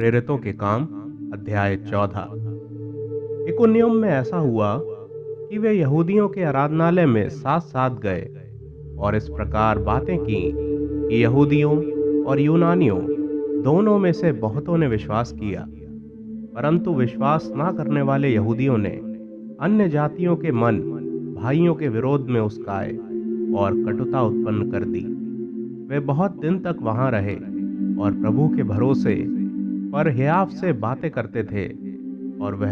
प्रेरितों के काम अध्याय 14। इकुनियुम में ऐसा हुआ कि वे यहूदियों के आराधनालय में साथ साथ गए और इस प्रकार बातें की कि यहूदियों और यूनानियों दोनों में से बहुतों ने विश्वास किया। परंतु विश्वास ना करने वाले यहूदियों ने अन्य जातियों के मन भाइयों के विरोध में उस्काए और कटुता उत्पन्न कर दी। वे बहुत दिन तक वहां रहे और प्रभु के भरोसे पर हियाव से बातें करते थे, और वह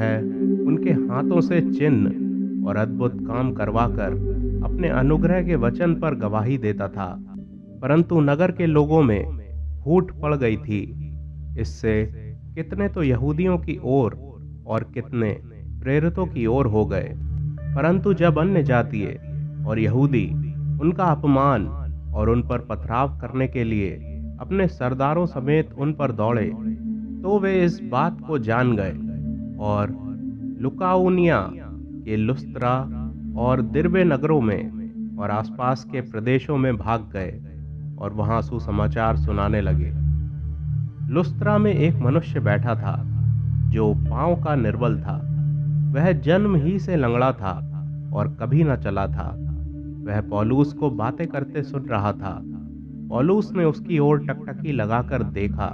उनके हाथों से चिन्ह और अद्भुत काम करवाकर अपने अनुग्रह के वचन पर गवाही देता था। परंतु नगर के लोगों में फूट पड़ गई थी। इससे कितने तो यहूदियों की ओर और कितने प्रेरितों की ओर हो गए। परंतु जब अन्य जातीय और यहूदी उनका अपमान और उन पर पथराव करने के लिए अपने सरदारों समेत उन पर दौड़े, तो वे इस बात को जान गए और लुकाउनिया के लुस्त्रा और दिरबे नगरों में और आसपास के प्रदेशों में भाग गए और वहां सुसमाचार सुनाने लगे। लुस्त्रा में एक मनुष्य बैठा था जो पांव का निर्बल था। वह जन्म ही से लंगड़ा था और कभी न चला था। वह पौलुस को बातें करते सुन रहा था। पौलुस ने उसकी ओर टकटकी लगाकर देखा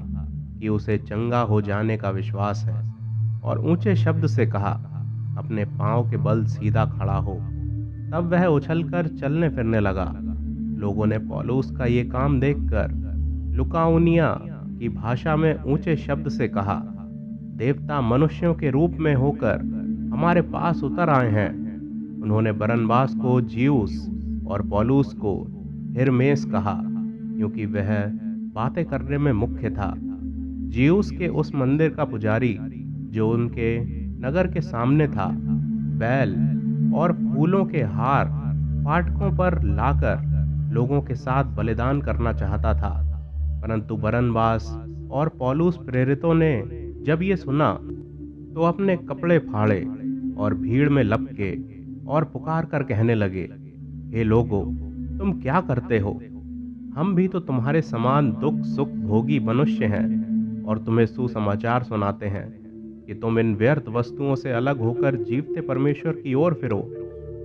कि उसे चंगा हो जाने का विश्वास है, और ऊंचे शब्द से कहा, अपने पांव के बल सीधा खड़ा हो। तब वह उछलकर चलने फिरने लगा। लोगों ने पौलुस का ये काम देखकर लुकाउनिया की भाषा में ऊंचे शब्द से कहा, देवता मनुष्यों के रूप में होकर हमारे पास उतर आए हैं। उन्होंने बरनबास को जियुस और पौलुस को हिरमेस कहा, क्योंकि वह बातें करने में मुख्य था। जियुस के उस मंदिर का पुजारी जो उनके नगर के सामने था, बैल और फूलों के हार फाटकों पर लाकर लोगों के साथ बलिदान करना चाहता था। परंतु बरनबास और पौलुस प्रेरितों ने जब ये सुना तो अपने कपड़े फाड़े और भीड़ में लपके और पुकार कर कहने लगे, हे लोगों, तुम क्या करते हो? हम भी तो तुम्हारे समान दुख सुख भोगी मनुष्य हैं और तुम्हें सुसमाचार सुनाते हैं कि तुम इन व्यर्थ वस्तुओं से अलग होकर जीवते परमेश्वर की ओर फिरो,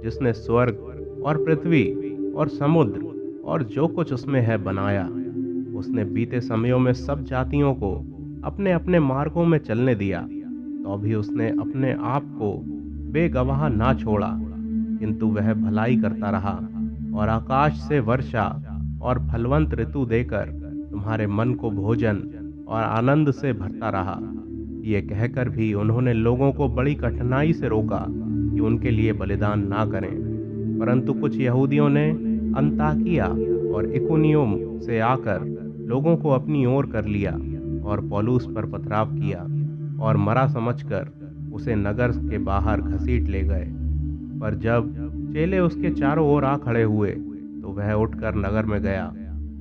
जिसने स्वर्ग और पृथ्वी और समुद्र और जो कुछ उसमें है बनाया। उसने बीते समयों में सब जातियों को अपने अपने मार्गों में चलने दिया, तो भी उसने अपने आप को बेगवाह ना छोड़ा, किंतु वह भलाई करता रहा और आकाश से वर्षा और फलवंत ऋतु देकर तुम्हारे मन को भोजन और आनंद से भरता रहा। ये कहकर भी उन्होंने लोगों को बड़ी कठिनाई से रोका कि उनके लिए बलिदान ना करें। परंतु कुछ यहूदियों ने अंताकिया और इकुनियुम से आकर लोगों को अपनी ओर कर लिया और पौलुस पर पथराव किया और मरा समझकर उसे नगर के बाहर घसीट ले गए। पर जब चेले उसके चारों ओर आ खड़े हुए तो वह उठकर नगर में गया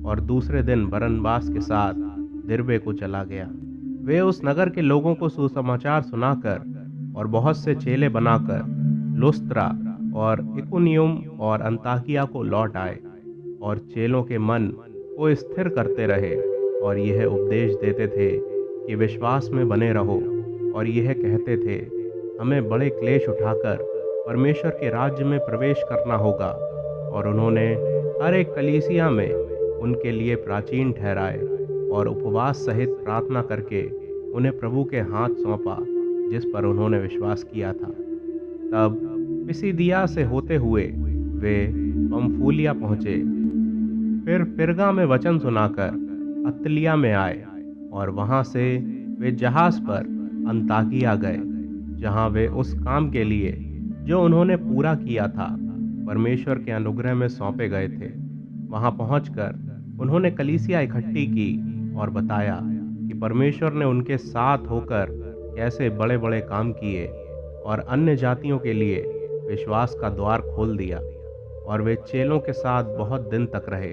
और दूसरे दिन बरनबास के साथ दिरबे को चला गया। वे उस नगर के लोगों को सुसमाचार सुनाकर और बहुत से चेले बनाकर लुस्त्रा और इकुनियुम और अंताकिया को लौट आए और चेलों के मन को स्थिर करते रहे और यह उपदेश देते थे कि विश्वास में बने रहो, और यह कहते थे, हमें बड़े क्लेश उठाकर परमेश्वर के राज्य में प्रवेश करना होगा। और उन्होंने हर एक कलीसिया में उनके लिए प्राचीन ठहराए और उपवास सहित प्रार्थना करके उन्हें प्रभु के हाथ सौंपा जिस पर उन्होंने विश्वास किया था। तब पिसिदिया से होते हुए वे पंफूलिया पहुंचे, फिर पिरगा में वचन सुनाकर अत्तलिया में आए और वहां से वे जहाज पर अंताकिया गए, जहां वे उस काम के लिए जो उन्होंने पूरा किया था परमेश्वर के अनुग्रह में सौंपे गए थे। वहां पहुंचकर उन्होंने कलीसिया इकट्ठी की और बताया कि परमेश्वर ने उनके साथ होकर कैसे बड़े बड़े काम किए और अन्य जातियों के लिए विश्वास का द्वार खोल दिया। और वे चेलों के साथ बहुत दिन तक रहे।